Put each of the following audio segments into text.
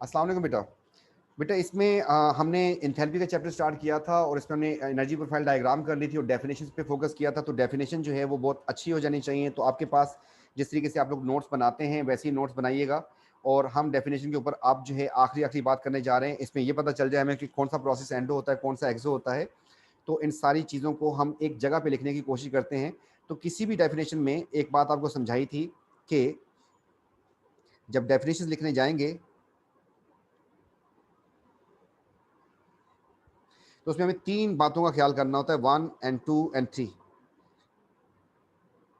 अस्सलाम वालेकुम बेटा। बेटा इसमें हमने एंथैल्पी का चैप्टर स्टार्ट किया था और इसमें हमने एनर्जी प्रोफाइल डायग्राम कर ली थी और डेफिनेशन पे फोकस किया था। तो डेफिनेशन जो है वो बहुत अच्छी हो जानी चाहिए। तो आपके पास जिस तरीके से आप लोग नोट्स बनाते हैं वैसे ही नोट्स बनाइएगा। और हम डेफिनेशन के ऊपर आप जो है आखिरी आखिरी बात करने जा रहे हैं। इसमें ये पता चल जाए हमें कि कौन सा प्रोसेस एंडो होता है, कौन सा एक्सो होता है। तो इन सारी चीज़ों को हम एक जगह पे लिखने की कोशिश करते हैं। तो किसी भी डेफिनेशन में एक बात आपको समझाई थी कि जब डेफिनेशन लिखने जाएंगे तो उसमें हमें 3 बातों का ख्याल करना होता है, 1 एंड 2 एंड 3।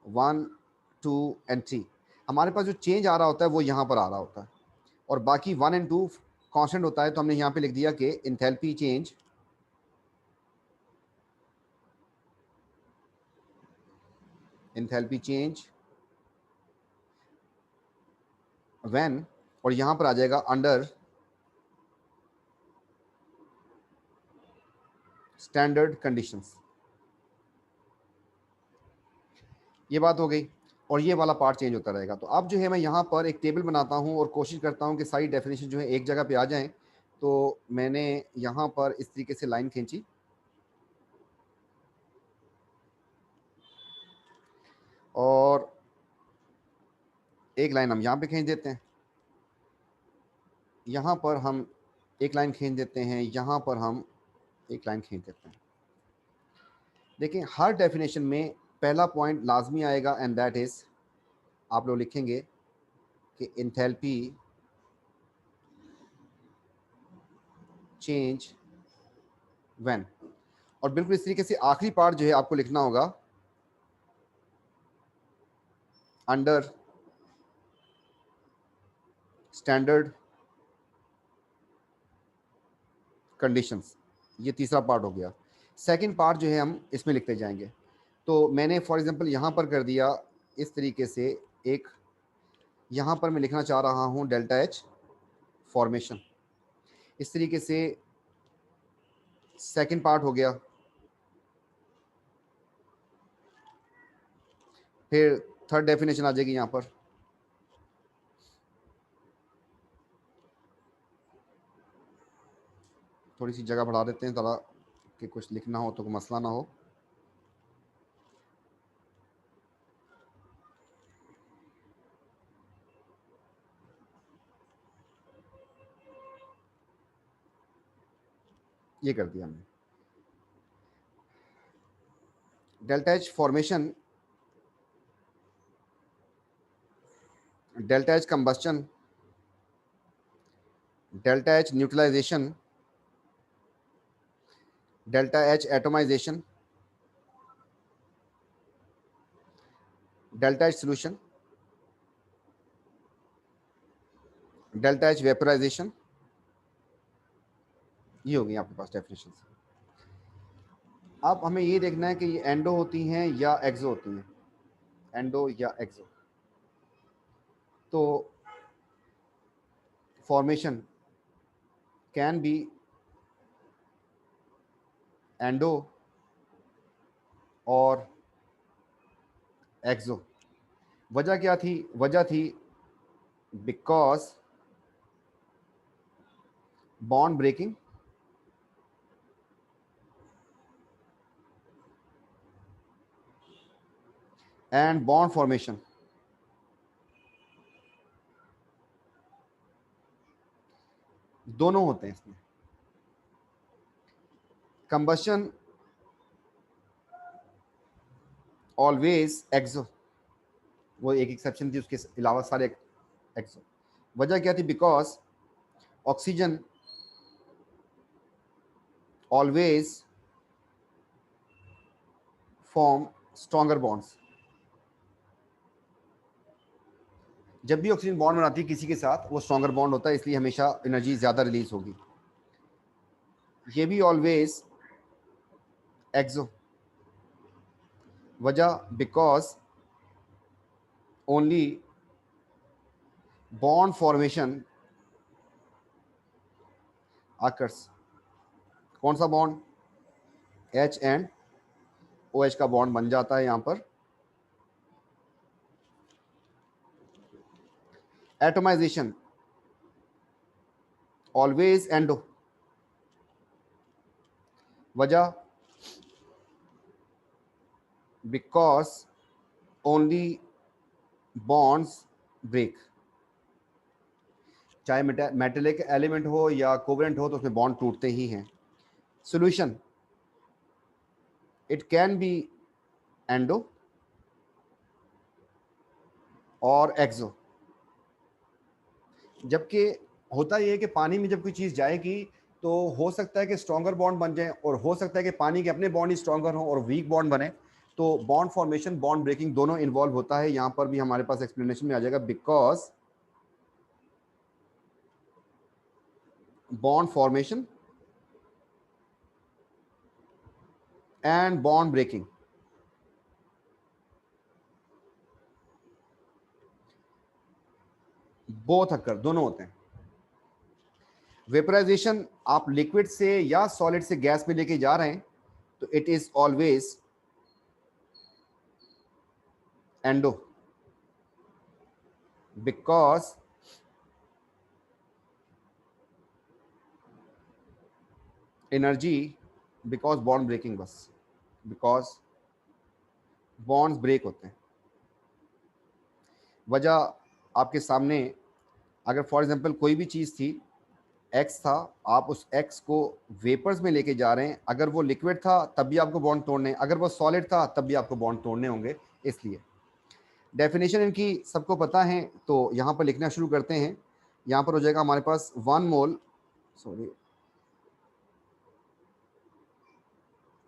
1, 2 एंड 3। हमारे पास जो चेंज आ रहा होता है वो यहाँ पर आ रहा होता है और बाकी 1 एंड 2 कांस्टेंट होता है। तो हमने यहाँ पे लिख दिया कि एंथैल्पी चेंज व्हेन, और यहाँ पर आ जाएगा अंडर स्टैंडर्ड कंडीशंस। ये बात हो गई और ये वाला पार्ट चेंज होता रहेगा। तो अब जो है मैं यहाँ पर एक टेबल बनाता हूँ और कोशिश करता हूँ कि सारी डेफिनेशन जो है एक जगह पे आ जाएं। तो मैंने यहाँ पर इस तरीके से लाइन खींची और एक लाइन हम यहाँ पे खींच देते हैं, यहाँ पर हम एक लाइन खींच देते हैं, यहाँ पर हम एक लाइन खींच देते हैं। देखिए हर डेफिनेशन में पहला पॉइंट लाजमी आएगा एंड दैट इज आप लोग लिखेंगे कि एंथैल्पी चेंज व्हेन, और बिल्कुल इस तरीके से आखिरी पार्ट जो है आपको लिखना होगा अंडर स्टैंडर्ड कंडीशंस। ये तीसरा पार्ट हो गया। सेकंड पार्ट जो है हम इसमें लिखते जाएंगे। तो मैंने फॉर एग्जांपल यहाँ पर कर दिया इस तरीके से, एक यहाँ पर मैं लिखना चाह रहा हूँ डेल्टा एच फॉर्मेशन। इस तरीके से सेकंड पार्ट हो गया। फिर थर्ड डेफिनेशन आ जाएगी यहाँ पर। थोड़ी सी जगह बढ़ा देते हैं ज़रा कि कुछ लिखना हो तो कोई मसला ना हो। ये कर दिया हमने। Delta H formation, delta H combustion, delta H neutralisation, delta H atomisation, delta H solution, delta H vaporisation. ये हो गई आपके पास डेफिनेशन। अब हमें ये देखना है कि ये एंडो होती हैं या एक्सो होती हैं, एंडो या एक्सो। तो फॉर्मेशन कैन बी एंडो और एक्सो। वजह क्या थी? वजह थी because bond breaking and bond formation. दोनों होते हैं इसमें। कंबस्शन ऑलवेज एक्सो, वो एक एक्सेप्शन थी, उसके अलावा सारे एक्सो। वजह क्या थी? Because oxygen always form stronger bonds. जब भी ऑक्सीजन बॉन्ड बनाती है किसी के साथ वो स्ट्रॉन्गर बॉन्ड होता है, इसलिए हमेशा एनर्जी ज़्यादा रिलीज होगी। ये भी ऑलवेज एक्सो। वजह because only bond formation occurs. कौन सा bond? H and O H का बॉन्ड बन जाता है यहाँ पर। एटोमाइजेशन ऑलवेज एंडो, वजह बिकॉज ओनली बॉन्ड्स ब्रेक, चाहे मेटेलिक एलिमेंट हो या कोवेलेंट हो तो उसमें बॉन्ड टूटते ही हैं। Solution, it can be endo और एक्सो। जबकि होता यह है कि पानी में जब कोई चीज़ जाएगी तो हो सकता है कि स्ट्रॉन्गर बॉन्ड बन जाए और हो सकता है कि पानी के अपने बॉन्ड ही स्ट्रॉन्गर हो और वीक बॉन्ड बने, तो बॉन्ड फॉर्मेशन बॉन्ड ब्रेकिंग दोनों इन्वॉल्व होता है। यहां पर भी हमारे पास एक्सप्लेनेशन में आ जाएगा because bond formation and bond breaking both occur, दोनों होते हैं। वेपराइजेशन आप लिक्विड से या सॉलिड से गैस में लेके जा रहे हैं तो it is always endo because energy, because bond breaking, बस बिकॉज बॉन्ड्स ब्रेक होते हैं। वजह आपके सामने, अगर फॉर एग्जांपल कोई भी चीज़ थी, एक्स था, आप उस एक्स को वेपर्स में लेके जा रहे हैं, अगर वो लिक्विड था तब भी आपको बॉन्ड तोड़ने, अगर वो सॉलिड था तब भी आपको बॉन्ड तोड़ने होंगे। इसलिए डेफिनेशन इनकी सबको पता है, तो यहाँ पर लिखना शुरू करते हैं। यहाँ पर हो जाएगा हमारे पास 1 mole, sorry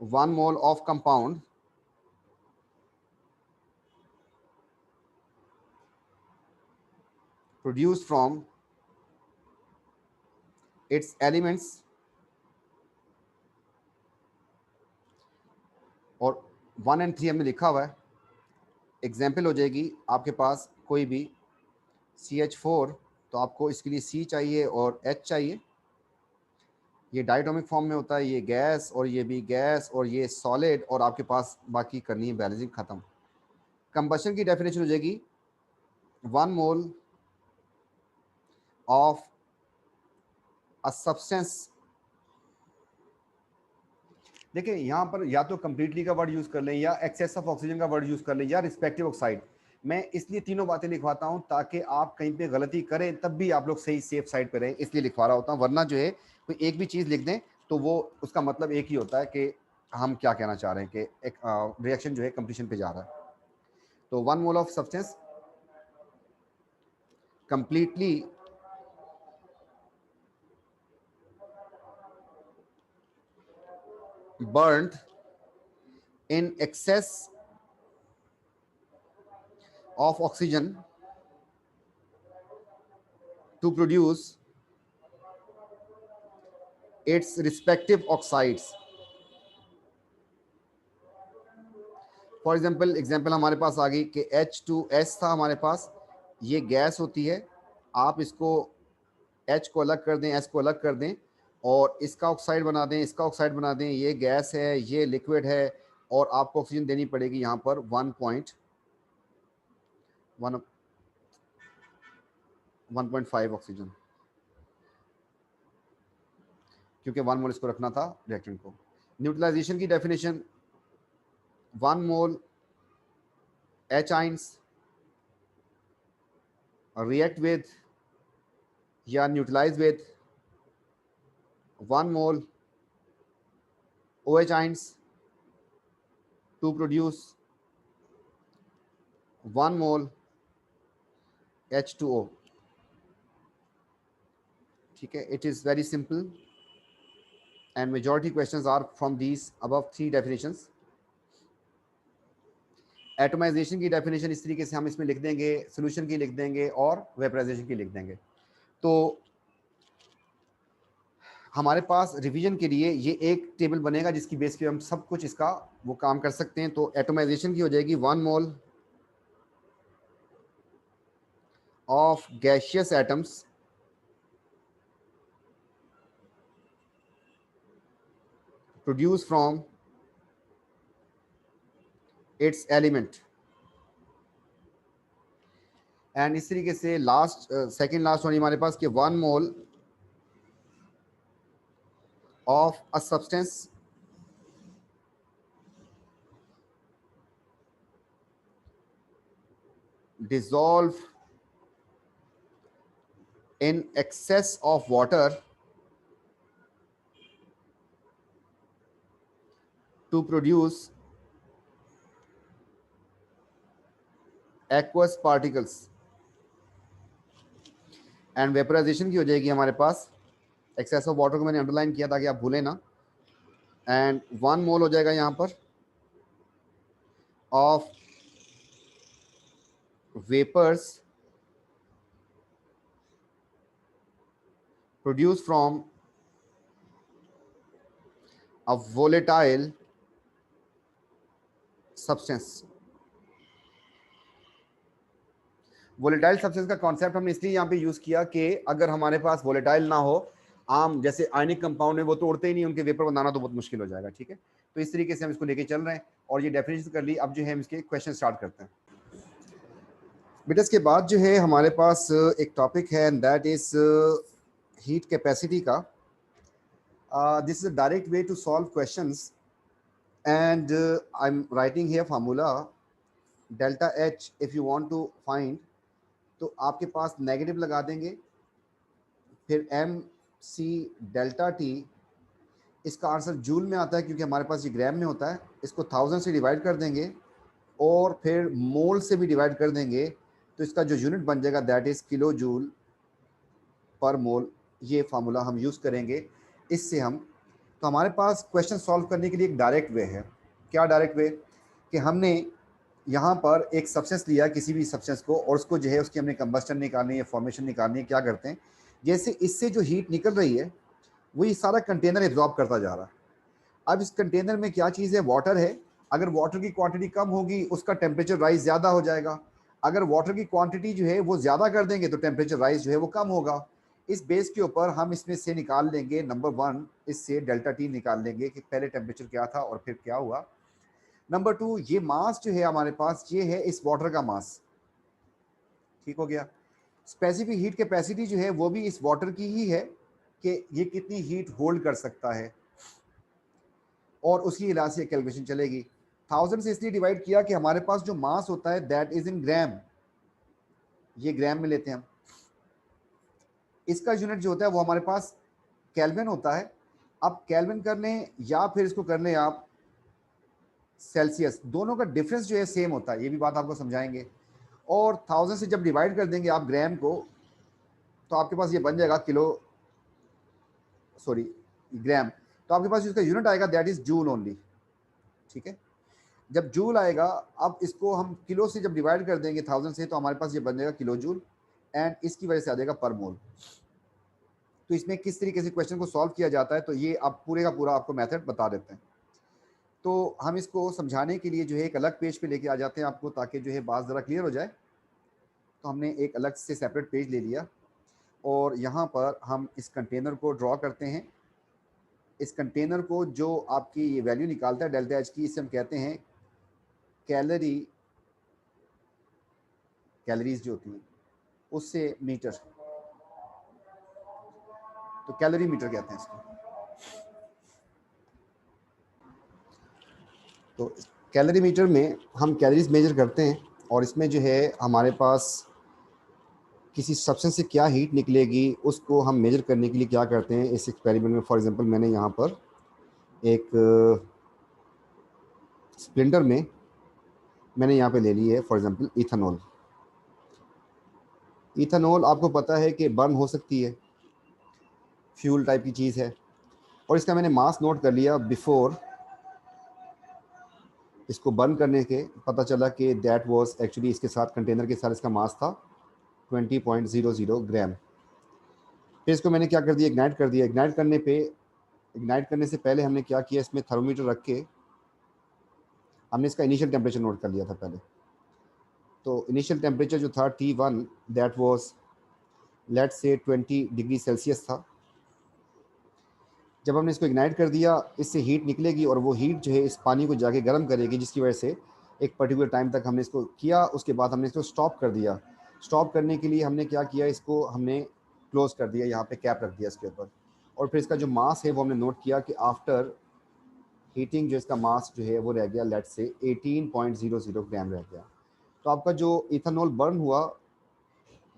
1 mole of compound produced from its elements, और 1 और 3 हमने लिखा हुआ है। एग्जाम्पल हो जाएगी आपके पास कोई भी CH4, तो आपको इसके लिए C चाहिए और H चाहिए। ये डायटोमिक फॉर्म में होता है, ये गैस और ये भी गैस और ये सॉलिड, और आपके पास बाकी करनी है बैलेंसिंग, खत्म। कंबशन की डेफिनेशन हो जाएगी 1 मोल ऑफ अ सब्सटेंस। देखिए यहाँ पर या तो कंप्लीटली का वर्ड यूज कर लें या एक्सेस ऑफ ऑक्सीजन का वर्ड यूज कर लें या रिस्पेक्टिव ऑक्साइड। मैं इसलिए तीनों बातें लिखवाता हूं ताकि आप कहीं पे गलती करें तब भी आप लोग सही सेफ साइड पे रहें, इसलिए लिखवा रहा होता हूं। वरना जो है कोई एक भी चीज़ लिख दें तो वो उसका मतलब एक ही होता है कि हम क्या कहना चाह रहे हैं कि एक रिएक्शन जो है कंप्लीशन पे जा रहा है। तो 1 mole of substance completely burned in excess of oxygen to produce its respective oxides। For example हमारे पास आ गई कि H2S था हमारे पास, ये गैस होती है। आप इसको H को अलग कर दें, S को अलग कर दें और इसका ऑक्साइड बना दें, इसका ऑक्साइड बना दें, ये गैस है, ये लिक्विड है, और आपको ऑक्सीजन देनी पड़ेगी यहाँ पर 1.5 ऑक्सीजन, क्योंकि 1 मोल इसको रखना था रिएक्टेंट को। न्यूट्रलाइजेशन की definition 1 mole H ions react with या neutralize with 1 mole OH ions to produce 1 mole H2O। ठीक है, it is very simple and majority questions are from these above 3 definitions। Atomisation की डेफिनेशन इस तरीके से हम इसमें लिख देंगे, सोल्यूशन की लिख देंगे और वेपराइजेशन की लिख देंगे। तो हमारे पास रिवीजन के लिए ये एक टेबल बनेगा जिसकी बेस पे हम सब कुछ इसका वो काम कर सकते हैं। तो एटोमाइजेशन की हो जाएगी 1 mole of gaseous atoms produce from its element. And इस तरीके से लास्ट सेकेंड लास्ट वाली हमारे पास कि 1 मोल of a substance dissolve in excess of water to produce aqueous particles, and vaporization की हो जाएगी हमारे पास, एक्सेस ऑफ वाटर को मैंने अंडरलाइन किया ताकि आप भूलें ना, एंड 1 मोल हो जाएगा यहाँ पर of vapours produce from a volatile substance. Volatile substance का कॉन्सेप्ट हमने इसलिए यहाँ पे यूज किया कि अगर हमारे पास वोलेटाइल ना हो, आम जैसे आयनिक कंपाउंड है वो तोड़ते ही नहीं, उनके वेपर बनाना तो बहुत मुश्किल हो जाएगा। ठीक है, तो इस तरीके से हम इसको लेके चल रहे हैं और ये डेफिनेशन कर ली। अब जो है हम इसके क्वेश्चन स्टार्ट करते हैं बेटा। इसके बाद जो है हमारे पास एक टॉपिक है, दैट इज हीट कैपेसिटी का। This is a direct way to solve questions, and I am writing here formula delta H. If you want to find तो आपके पास नेगेटिव लगा देंगे, फिर एम सी डेल्टा टी। इसका answer joule में आता है क्योंकि हमारे पास ये ग्राम में होता है। इसको 1000 से डिवाइड कर देंगे और फिर मोल से भी डिवाइड कर देंगे, तो इसका जो यूनिट बन जाएगा that is kilo joule per मोल। ये फार्मूला हम यूज़ करेंगे इससे हम। तो हमारे पास क्वेश्चन सॉल्व करने के लिए एक डायरेक्ट वे है। क्या डायरेक्ट वे? कि हमने यहाँ पर एक सब्सटेंस लिया, किसी भी सब्सटेंस को, और उसको जो है उसकी हमने कंबस्टन निकालनी है, फॉर्मेशन निकालनी है। क्या करते हैं, जैसे इससे जो हीट निकल रही है वो ये सारा कंटेनर एब्जॉर्ब करता जा रहा है। अब इस कंटेनर में क्या चीज़ है? वाटर है। अगर वाटर की क्वांटिटी कम होगी उसका टेम्परेचर राइज ज़्यादा हो जाएगा। अगर वाटर की क्वांटिटी जो है वो ज़्यादा कर देंगे तो टेम्परेचर राइज जो है वो कम होगा। इस बेस के ऊपर हम इसमें से निकाल लेंगे नंबर 1, इससे डेल्टा टी निकाल लेंगे कि पहले टेम्परेचर क्या था और फिर क्या हुआ। नंबर 2, ये मास जो है हमारे पास, ये है इस वाटर का मास। ठीक हो गया। स्पेसिफिक हीट कैपेसिटी जो है वो भी इस वाटर की ही है कि ये कितनी हीट होल्ड कर सकता है, और उसकी इलाज से कैलकुलेशन चलेगी। 1000 से इसलिए डिवाइड किया कि हमारे पास जो मास होता है दैट इज इन ग्राम, ये ग्राम में लेते हैं हम। इसका यूनिट जो होता है वो हमारे पास केल्विन होता है। अब केल्विन कर लें या फिर इसको कर लें आप सेल्सियस, दोनों का डिफरेंस जो है सेम होता है, ये भी बात आपको समझाएंगे। और 1000 से जब डिवाइड कर देंगे आप ग्राम को, तो आपके पास ये बन जाएगा किलो, सॉरी ग्राम। तो आपके पास इसका यूनिट आएगा दैट इज जूल ओनली। ठीक है, जब जूल आएगा, अब इसको हम किलो से जब डिवाइड कर देंगे 1000 से, तो हमारे पास ये बन जाएगा किलो जूल, एंड इसकी वजह से आ जाएगा पर मोल। तो इसमें किस तरीके से क्वेश्चन को सॉल्व किया जाता है, तो ये आप पूरे का पूरा आपको मेथड बता देते हैं। तो हम इसको समझाने के लिए जो है एक अलग पेज पे लेके आ जाते हैं आपको, ताकि जो है बात ज़रा क्लियर हो जाए। तो हमने एक अलग से सेपरेट पेज ले लिया और यहाँ पर हम इस कंटेनर को ड्रॉ करते हैं। इस कंटेनर को जो आपकी ये वैल्यू निकालता है डेल्टा एच की, इसे हम कहते हैं कैलोरी, कैलोरीज जो होती हैं उससे मीटर, तो कैलोरी मीटर कहते हैं इसको। तो कैलोरी मीटर में हम कैलोरीज मेजर करते हैं, और इसमें जो है हमारे पास किसी सब्सटेंस से क्या हीट निकलेगी उसको हम मेजर करने के लिए क्या करते हैं इस एक्सपेरिमेंट में। फॉर एग्जांपल मैंने यहाँ पर एक स्प्लेंडर में मैंने यहाँ पे ले ली है फॉर एग्जांपल इथेनॉल। इथेनॉल आपको पता है कि बर्न हो सकती है, फ्यूल टाइप की चीज़ है, और इसका मैंने मास नोट कर लिया बिफोर इसको बर्न करने के। पता चला कि दैट वाज एक्चुअली इसके साथ, कंटेनर के साथ इसका मास था 20.00 ग्राम। फिर इसको मैंने क्या कर दिया, इग्नाइट कर दिया। इग्नाइट करने से पहले हमने क्या किया, इसमें थर्मोमीटर रख के हमने इसका इनिशियल टेम्परेचर नोट कर लिया था पहले। तो इनिशियल टेम्परेचर जो था T1 that was let's say 20 degree Celsius था। जब हमने इसको इग्नाइट कर दिया, इससे हीट निकलेगी और वो हीट जो है इस पानी को जाके गर्म करेगी, जिसकी वजह से एक पर्टिकुलर टाइम तक हमने इसको किया। उसके बाद हमने इसको स्टॉप कर दिया। स्टॉप करने के लिए हमने क्या किया, इसको हमने क्लोज कर दिया, यहाँ पे कैप रख दिया इसके ऊपर। और फिर इसका जो मास है वो हमने नोट किया कि आफ्टर हीटिंग जो इसका मास जो है वो रह गया लेट से 18.00 ग्राम रह गया। तो आपका जो इथेनॉल बर्न हुआ,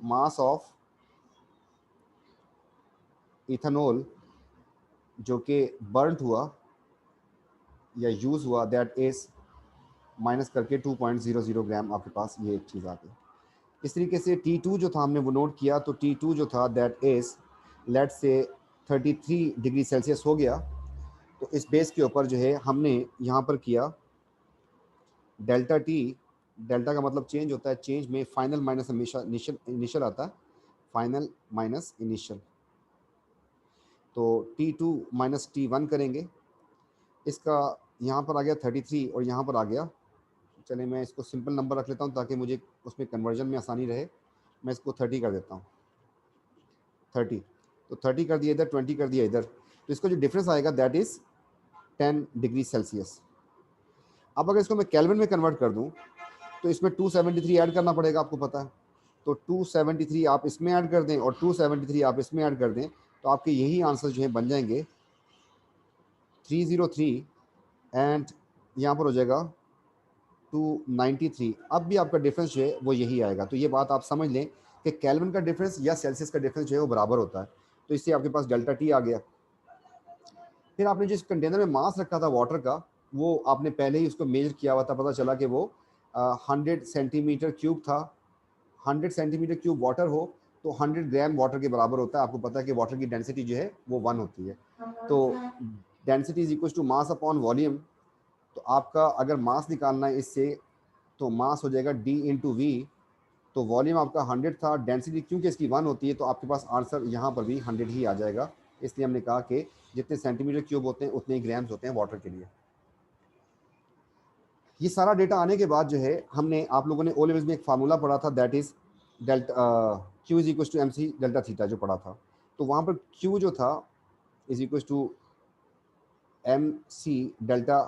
मास ऑफ इथेनॉल जो कि बर्न हुआ या यूज़ हुआ, दैट इज़ माइनस करके 2.00 ग्राम आपके पास ये एक चीज़ आ गई। इस तरीके से T2 जो था हमने वो नोट किया, तो T2 जो था दैट इज़ लेट से 33 डिग्री सेल्सियस हो गया। तो इस बेस के ऊपर जो है हमने यहाँ पर किया डेल्टा टी। डेल्टा का मतलब चेंज होता है, चेंज में फाइनल माइनस इनिशियल आता है, फाइनल माइनस इनिशियल। तो T2 माइनस T1 करेंगे, इसका यहाँ पर आ गया 33 और यहाँ पर आ गया, चले मैं इसको सिंपल नंबर रख लेता हूँ ताकि मुझे उसमें कन्वर्जन में आसानी रहे। मैं इसको 30 कर देता हूँ, 30। तो 30 कर दिया इधर, 20 कर दिया इधर, तो इसका जो डिफरेंस आएगा दैट इज़ 10 डिग्री सेल्सियस। अब अगर इसको मैं केल्विन में कन्वर्ट कर दूँ तो इसमें 273 ऐड करना पड़ेगा, आपको पता है। तो 273 आप इसमें ऐड कर दें और 273 आप इसमें ऐड कर दें, तो आपके यही आंसर जो है बन जाएंगे 303 एंड यहाँ पर हो जाएगा 293। अब भी आपका डिफरेंस जो है वो यही आएगा। तो ये बात आप समझ लें कि केल्विन का डिफरेंस या सेल्सियस का डिफरेंस जो है वो बराबर होता है। तो इससे आपके पास डेल्टा टी आ गया। फिर आपने जिस कंटेनर में मास रखा था वाटर का, वो आपने पहले ही उसको मेजर किया हुआ था, पता चला कि वो 100 सेंटीमीटर क्यूब था। 100 सेंटीमीटर क्यूब वाटर हो तो 100 ग्राम वाटर के बराबर होता है। आपको पता है कि वाटर की डेंसिटी जो है वो 1 होती है। तो density is equal to mass upon volume. तो आपका अगर मास निकालना है इससे, तो मास हो जाएगा D इंटू वी। तो वॉल्यूम आपका 100 था, डेंसिटी क्योंकि इसकी 1 होती है तो आपके पास आंसर यहाँ पर भी 100 ही आ जाएगा। इसलिए हमने कहा कि जितने सेंटीमीटर क्यूब होते हैं उतने ही ग्राम्स होते हैं वाटर के लिए। ये सारा डेटा आने के बाद जो है हमने, आप लोगों ने ओ लेवल्स में एक फार्मूला पढ़ा था that is delta Q is equal to M C delta theta जो पढ़ा था। तो वहाँ पर क्यू जो था is equal to M C delta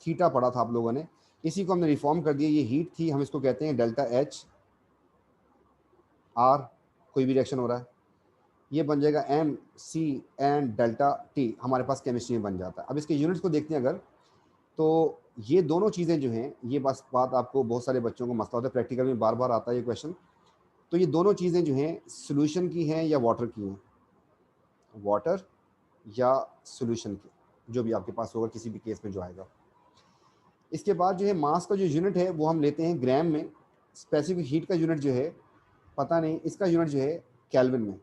theta पढ़ा था आप लोगों ने। इसी को हमने रिफॉर्म कर दिया, ये हीट थी, हम इसको कहते हैं डेल्टा एच आर। कोई भी रिएक्शन हो रहा है, ये बन जाएगा M C and delta T, हमारे पास केमिस्ट्री में बन जाता है। अब इसके यूनिट्स को देखते हैं अगर, तो ये दोनों चीज़ें जो हैं, ये बस बात आपको बहुत सारे बच्चों को मसला होता है, प्रैक्टिकल में बार बार आता है ये क्वेश्चन। तो ये दोनों चीज़ें जो हैं सोल्यूशन की हैं या वाटर की हैं, वाटर या सोल्यूशन की, जो भी आपके पास होगा किसी भी केस में जो आएगा। इसके बाद जो है मास का जो यूनिट है वो हम लेते हैं ग्राम में। स्पेसिफिक हीट का यूनिट जो है पता नहीं, इसका यूनिट जो है केल्विन में।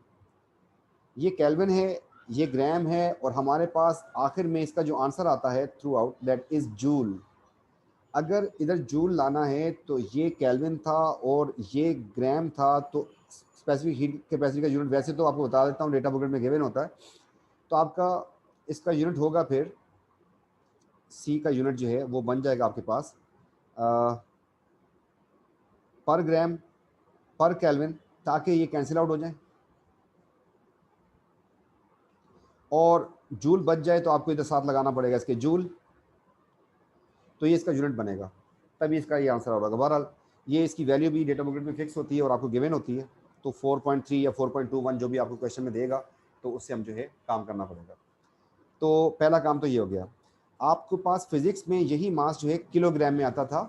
ये केल्विन है, ये ग्राम है, और हमारे पास आखिर में इसका जो आंसर आता है through out that is joule. अगर इधर जूल लाना है तो ये केल्विन था और ये ग्राम था। तो स्पेसिफिक हीट कैपेसिटी का यूनिट वैसे तो आपको बता देता हूँ, डेटा बुकलेट में गिवन होता है। तो आपका इसका यूनिट होगा फिर सी का यूनिट जो है वो बन जाएगा आपके पास पर ग्राम पर केल्विन, ताकि ये कैंसिल आउट हो जाए और जूल बच जाए तो आपको इधर साथ लगाना पड़ेगा इसके जूल, तो ये इसका यूनिट बनेगा, तभी इसका ये आंसर होगा। बहरहाल ये इसकी वैल्यू भी डेटा बुकलेट में फिक्स होती है और आपको गिवन होती है। तो 4.3 या 4.21 जो भी आपको क्वेश्चन में देगा तो उससे हम जो है काम करना पड़ेगा। तो पहला काम तो ये हो गया। आपके पास फिजिक्स में यही मास जो है किलोग्राम में आता था,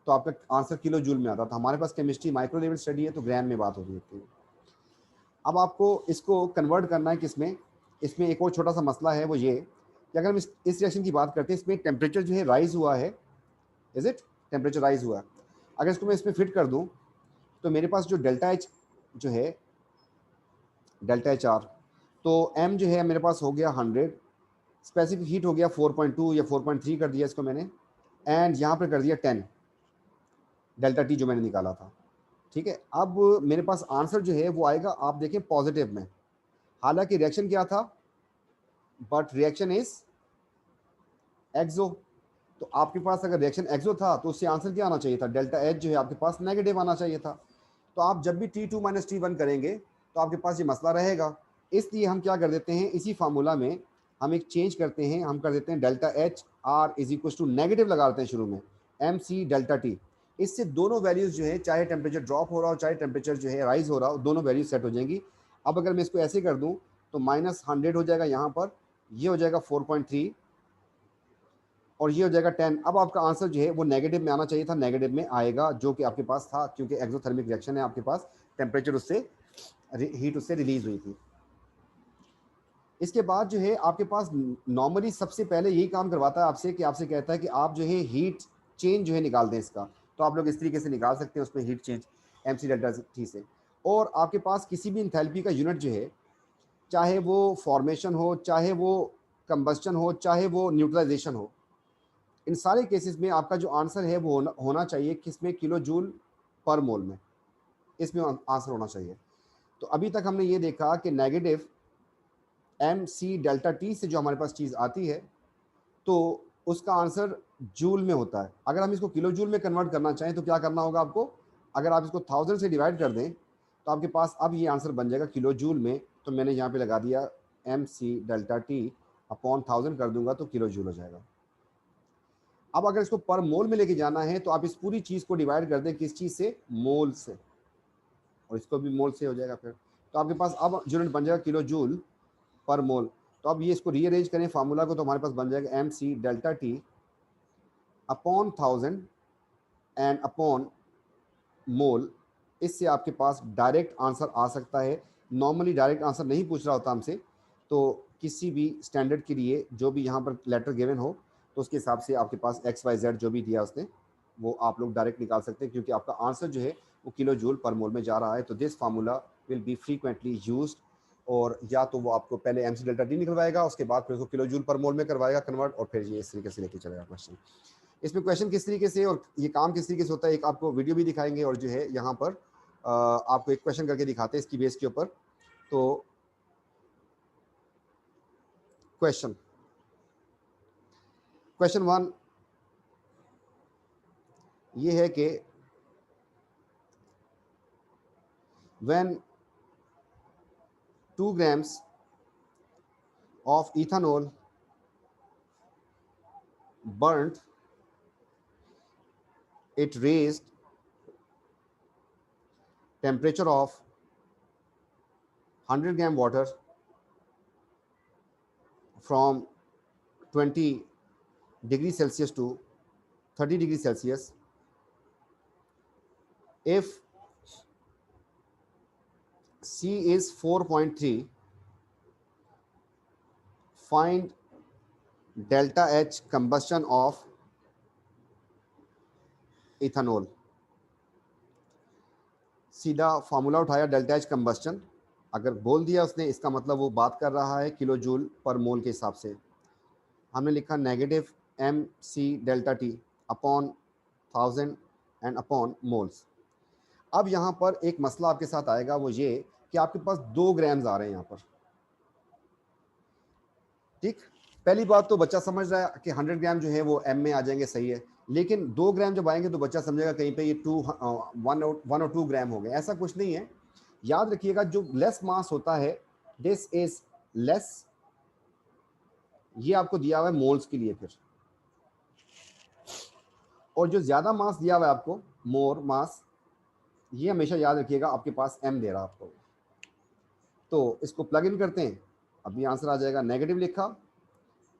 तो आपका आंसर किलो जूल में आता था। हमारे पास केमिस्ट्री माइक्रो लेवल स्टडी है तो ग्राम में बात हो रही होती है। अब आपको इसको कन्वर्ट करना है किसमें, इसमें एक और छोटा सा मसला है, वो ये कि अगर हम इस रिएक्शन की बात करते हैं, इसमें टेम्परेचर जो है राइज हुआ है, इज इट, टेम्परेचर राइज हुआ है। अगर इसको मैं इसमें फिट कर दूं तो मेरे पास जो डेल्टा एच जो है, डेल्टा एच आर, तो एम जो है मेरे पास हो गया 100, स्पेसिफिक हीट हो गया 4.2 या 4.3 कर दिया इसको मैंने, एंड यहाँ पर कर दिया 10 डेल्टा टी जो मैंने निकाला था। ठीक है, अब मेरे पास आंसर जो है वो आएगा, आप देखें पॉजिटिव में। हालांकि रिएक्शन क्या था, बट रिएक्शन इज एक्सो। तो आपके पास अगर रिएक्शन एक्सो था तो उससे आंसर क्या आना चाहिए था, डेल्टा एच जो है आपके पास नेगेटिव आना चाहिए था। तो आप जब भी T2 माइनस T1 करेंगे तो आपके पास ये मसला रहेगा। इसलिए हम क्या कर देते हैं, इसी फार्मूला में हम एक चेंज करते हैं, हम कर देते हैं delta H R is equal to negative लगा देते हैं शुरू में, एम सी डेल्टा टी। इससे दोनों वैल्यूज जो है, चाहे टेम्परेचर ड्रॉप हो रहा हो चाहे टेम्परेचर जो है राइज हो रहा हो, दोनों वैल्यूज सेट हो जाएंगी। अब अगर मैं इसको ऐसे कर दूं तो -100 हो जाएगा यहाँ पर, ये हो जाएगा 4.3 और ये हो जाएगा 10। अब आपका आंसर जो है वो नेगेटिव में आना चाहिए था, नेगेटिव में आएगा, जो कि आपके पास था, क्योंकि एक्सोथर्मिक रिएक्शन है आपके पास, टेम्परेचर उससे, हीट उससे रिलीज हुई थी। इसके बाद जो है आपके पास नॉर्मली सबसे पहले यही काम करवाता है आपसे कि आपसे कहता है कि आप जो है हीट चेंज जो है निकाल दें इसका। तो आप लोग इस तरीके से निकाल सकते हैं उसमें heat change mc delta T से। और आपके पास किसी भी इंथैल्पी का यूनिट जो है, चाहे वो फॉर्मेशन हो, चाहे वो कंबस्टन हो, चाहे वो न्यूट्रलाइजेशन हो, इन सारे केसेस में आपका जो आंसर है वो होना चाहिए किसमें, किलो जूल पर मोल में, इसमें आंसर होना चाहिए। तो अभी तक हमने ये देखा कि नेगेटिव mc डेल्टा टी से जो हमारे पास चीज़ आती है तो उसका आंसर जूल में होता है। अगर हम इसको किलो जूल में कन्वर्ट करना चाहें तो क्या करना होगा आपको, अगर आप इसको 1000 से डिवाइड कर दें तो आपके पास अब ये आंसर बन जाएगा किलो जूल में। तो मैंने यहाँ पे लगा दिया mc डेल्टा टी अपॉन 1000 कर दूंगा तो किलो जूल हो जाएगा। अब अगर इसको पर मोल में लेके जाना है तो आप इस पूरी चीज़ को डिवाइड कर दें किस चीज़ से, मोल से, और इसको भी मोल से हो जाएगा फिर। तो आपके पास अब यूनिट बन जाएगा किलो जूल पर मोल। तो अब ये इसको रीअरेंज करें फार्मूला को तो हमारे पास बन जाएगा mc delta T upon 1000 and upon मोल। इससे आपके पास डायरेक्ट आंसर आ सकता है। नॉर्मली डायरेक्ट आंसर नहीं पूछ रहा होता हमसे, तो किसी भी स्टैंडर्ड के लिए जो भी यहाँ पर लेटर गिवन हो तो उसके हिसाब से आपके पास XYZ जो भी दिया उसने वो आप लोग डायरेक्ट निकाल सकते हैं, क्योंकि आपका आंसर जो है वो किलो जूल पर मोल में जा रहा है। तो this formula will be frequently used. और या तो वो आपको पहले mc डेल्टा टी निकलवाएगा, उसके बाद फिर उसको किलो जूल पर मोल में करवाएगा कन्वर्ट, और फिर ये इस तरीके से लेके चलेगा क्वेश्चन। इसमें क्वेश्चन किस तरीके से और ये काम किस तरीके से होता है, एक आपको वीडियो भी दिखाएंगे और जो है यहाँ पर आपको एक क्वेश्चन करके दिखाते हैं इसकी बेस के ऊपर। तो क्वेश्चन 1 ये है कि when 2 grams of ethanol burnt, it raised temperature of 100 gram water from 20 degrees Celsius to 30 degrees Celsius. If C is 4.3, find delta H combustion of ethanol. सीधा फार्मूला उठाया डेल्टा एच कंबस्टन, अगर बोल दिया उसने इसका मतलब वो बात कर रहा है किलो जूल पर मोल के हिसाब से। हमने लिखा negative mc delta T upon 1000 and upon moles. अब यहाँ पर एक मसला आपके साथ आएगा, वो ये कि आपके पास 2 ग्राम्स आ रहे हैं यहाँ पर, ठीक। पहली बात तो बच्चा समझ रहा है कि 100 ग्राम जो है वो m में आ जाएंगे, सही है, लेकिन 2 ग्राम जब आएंगे तो बच्चा समझेगा कहीं पे ये 1 और 2 ग्राम हो गए। ऐसा कुछ नहीं है, याद रखिएगा जो लेस मास होता है दिस इज लेस, ये आपको दिया हुआ है मोल्स के लिए फिर, और जो ज्यादा मास दिया हुआ है आपको मोर मास, ये हमेशा याद रखिएगा आपके पास m दे रहा है आपको। तो इसको प्लग इन करते हैं, अभी आंसर आ जाएगा, नेगेटिव लिखा,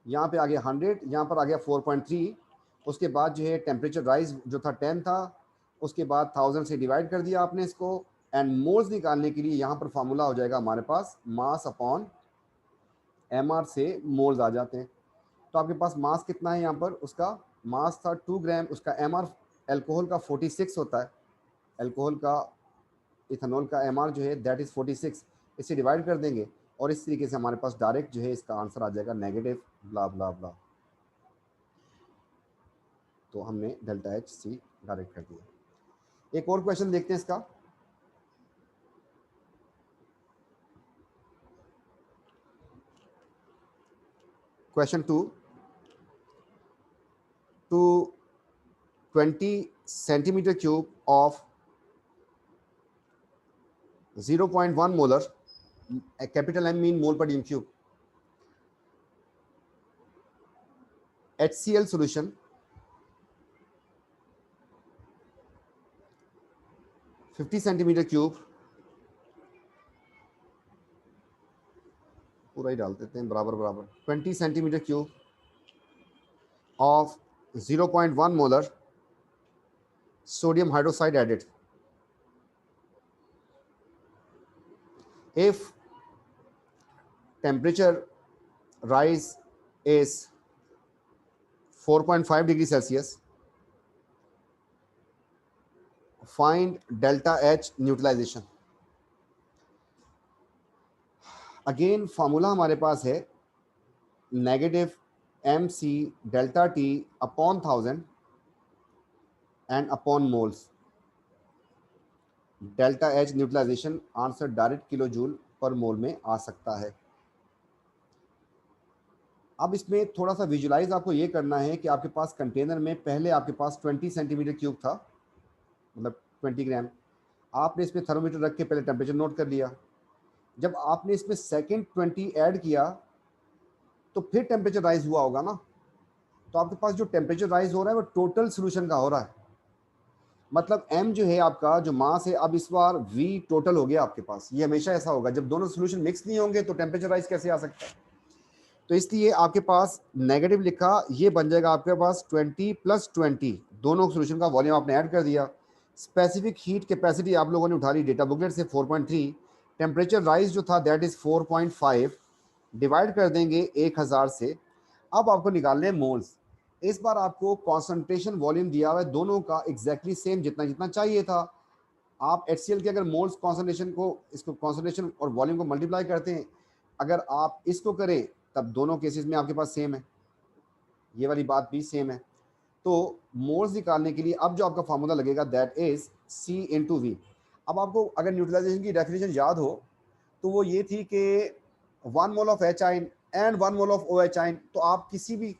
यहाँ पे आ गया 100, यहाँ पर आ गया 4.3, उसके बाद जो है टेम्परेचर राइज जो था 10 था, उसके बाद 1000 से डिवाइड कर दिया आपने इसको, एंड मोल्स निकालने के लिए यहाँ पर फार्मूला हो जाएगा हमारे पास मास अपॉन mr से मोल्स आ जाते हैं। तो आपके पास मास कितना है यहाँ पर, उसका मास था 2 ग्राम, उसका mr एल्कोहल का 46 होता है, एल्कोहल का इथेनॉल का mr जो है दैट इज़ 46, इसे डिवाइड कर देंगे और इस तरीके से हमारे पास डायरेक्ट जो है इसका आंसर आ जाएगा नेगेटिव ब्ला ब्ला ब्ला। तो हमने डेल्टा एच सी डायरेक्ट कर दिया। एक और क्वेश्चन देखते हैं इसका। Question 2, to 20 centimetre cube of 0.1 molar, capital M mean mole per D cube, HCl solution 50 centimeter cube पूरा ही डाल देते हैं बराबर बराबर, 20 centimetre cube of 0.1 molar sodium hydroxide added. If temperature rise is 4.5 degrees Celsius, find delta H neutralization. Again formula हमारे पास है negative mc delta t upon 1000 and upon moles. Delta H neutralisation answer direct kilo joule per mole में आ सकता है. अब इसमें थोड़ा सा विजुलाइज आपको ये करना है कि आपके पास कंटेनर में पहले आपके पास 20 सेंटीमीटर क्यूब था, मतलब 20 ग्राम. आपने इसमें थर्मोमीटर रख के पहले टेम्परेचर नोट कर लिया. जब आपने इसमें सेकंड 20 ऐड किया तो फिर टेम्परेचर राइज हुआ होगा ना. तो आपके पास जो टेम्परेचर राइज हो रहा है वो टोटल सोल्यूशन का हो रहा है. मतलब m जो है आपका जो मास है, अब इस बार v टोटल हो गया आपके पास. ये हमेशा ऐसा होगा, जब दोनों सोल्यूशन मिक्स नहीं होंगे तो टेम्परेचर राइज कैसे आ सकता है. तो इसलिए आपके पास नेगेटिव लिखा, ये बन जाएगा आपके पास 20 + 20, दोनों सोल्यूशन का वॉल्यूम आपने ऐड कर दिया. स्पेसिफिक हीट कैपेसिटी आप लोगों ने उठा ली डेटा बुकलेट से 4.3. टेम्परेचर राइज जो था दैट इज 4.5, डिवाइड कर देंगे 1000 से. अब आपको निकालने हैं मोल्स. इस बार आपको कॉन्सेंट्रेशन वॉल्यूम दिया हुआ है दोनों का एग्जैक्टली सेम, जितना जितना चाहिए था. आप HCl के अगर मोल्स कॉन्सेंट्रेशन को, इसको कॉन्सेंट्रेशन और वॉल्यूम को मल्टीप्लाई करते हैं, अगर आप इसको करें तब दोनों केसेस में आपके पास सेम है, ये वाली बात भी सेम है. तो मोल्स निकालने के लिए अब जो आपका फार्मूला लगेगा दैट इज C/V. अब आपको अगर न्यूट्रलाइजेशन की डेफिनेशन याद हो तो वो ये थी कि 1 mole of H ion and 1 mole of O H ion. तो आप किसी भी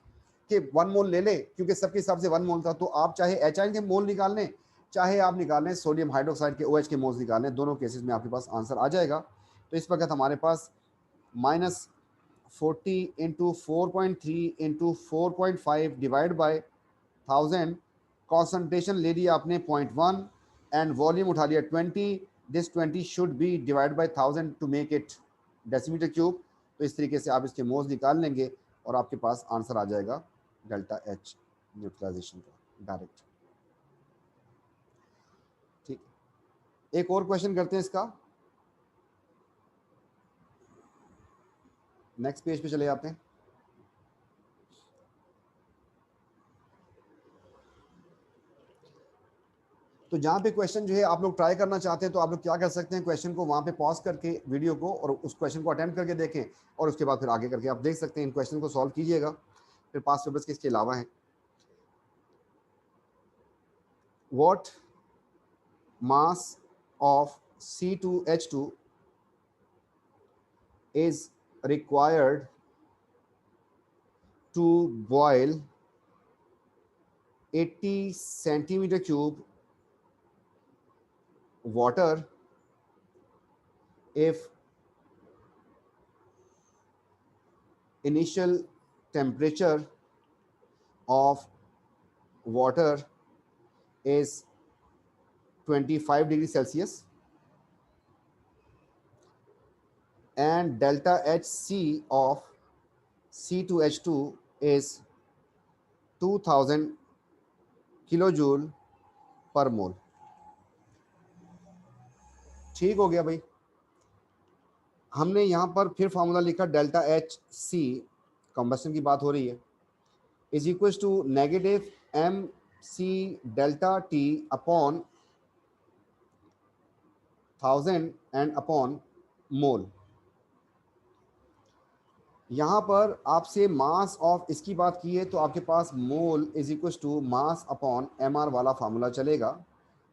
के 1 मोल ले लें, क्योंकि सबके हिसाब से 1 मोल था. तो आप चाहे एच आइन के मोल निकाल लें, चाहे आप निकाल लें सोडियम हाइड्रोक्साइड के OH के मोल्स निकाल लें, दोनों केसेस में आपके पास आंसर आ जाएगा. तो इस वक्त हमारे पास -40 × 4.3 × 4.5 डिवाइड बाय 1000. कॉन्सेंट्रेशन ले लिया आपने 0.1 एंड वॉल्यूम उठा लिया 20. This 20 should be divide by 1000 to make it decimetre cube. तो इस तरीके से आप इसके मोल्स निकाल लेंगे और आपके पास आंसर आ जाएगा डेल्टा H न्यूट्रलाइजेशन का डायरेक्ट. ठीक, एक और क्वेश्चन करते हैं इसका. नेक्स्ट पेज पे चले जाते हैं. तो जहाँ पे क्वेश्चन जो है आप लोग ट्राई करना चाहते हैं तो आप लोग क्या कर सकते हैं, क्वेश्चन को वहाँ पे पॉज करके वीडियो को और उस क्वेश्चन को अटेम्प्ट करके देखें और उसके बाद फिर आगे करके आप देख सकते हैं. इन क्वेश्चन को सॉल्व कीजिएगा, फिर पास पेपर्स के इसके अलावा हैं. What mass of C2H2 is required to boil 80 centimeter cube water if initial temperature of water is 25 degrees Celsius and delta Hc of C2H2 is 2000 kilojoule पर मोल. ठीक हो गया भाई. हमने यहाँ पर फिर फार्मूला लिखा डेल्टा Hc, कंबस्शन की बात हो रही है, is equal to negative mc delta T upon 1000 and upon mole. यहाँ पर आपसे मास ऑफ इसकी बात की है तो आपके पास mole is equal to mass upon mr वाला फार्मूला चलेगा,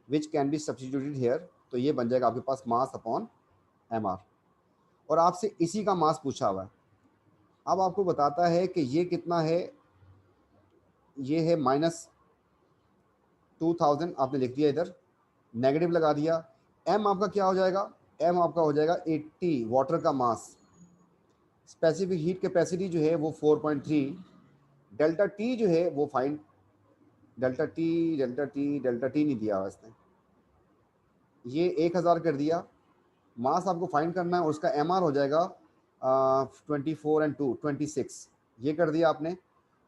which can be substituted here. तो ये बन जाएगा आपके पास मास अपॉन mr और आपसे इसी का मास पूछा हुआ है. अब आपको बताता है कि ये कितना है, ये है -2000 आपने लिख दिया, इधर नेगेटिव लगा दिया. m आपका क्या हो जाएगा, m आपका हो जाएगा 80 वाटर का मास. स्पेसिफिक हीट कैपेसिटी जो है वो 4.3. डेल्टा टी जो है वो फाइंड, डेल्टा टी नहीं दिया हुआ इसने, ये 1000 कर दिया. मास आपको फाइंड करना है और उसका mr हो जाएगा 24 एंड 2 26 ये कर दिया आपने।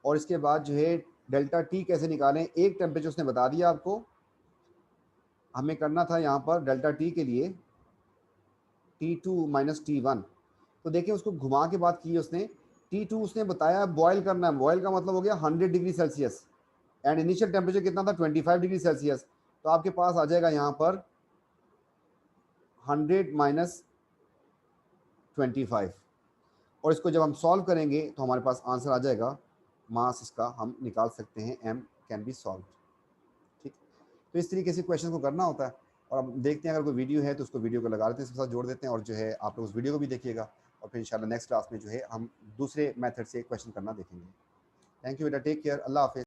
और इसके बाद जो है डेल्टा टी कैसे निकालें, एक टेम्परेचर उसने बता दिया आपको, हमें करना था यहाँ पर डेल्टा टी के लिए T2 माइनस T1। तो देखिए उसको घुमा के बात की है उसने, T2 उसने बताया बॉयल करना है, बॉयल का मतलब हो गया 100 degree Celsius, and initial temperature कितना था 25 डिग्री सेल्सियस। तो आपके पास आ जाएगा यहाँ पर 100 माइनस 25, और इसको जब हम सॉल्व करेंगे तो हमारे पास आंसर आ जाएगा, मास इसका हम निकाल सकते हैं, m कैन बी सॉल्व। ठीक, तो इस तरीके से क्वेश्चन को करना होता है। और अब देखते हैं अगर कोई वीडियो है तो उसको वीडियो को लगा देते हैं, इसके साथ जोड़ देते हैं, और जो है आप लोग उस वीडियो को भी देखिएगा, और फिर इंशाल्लाह नेक्स्ट क्लास में जो है हम दूसरे मेथड से क्वेश्चन करना देखेंगे। थैंक यू बेटा, टेक केयर, अल्लाह हाफिज़।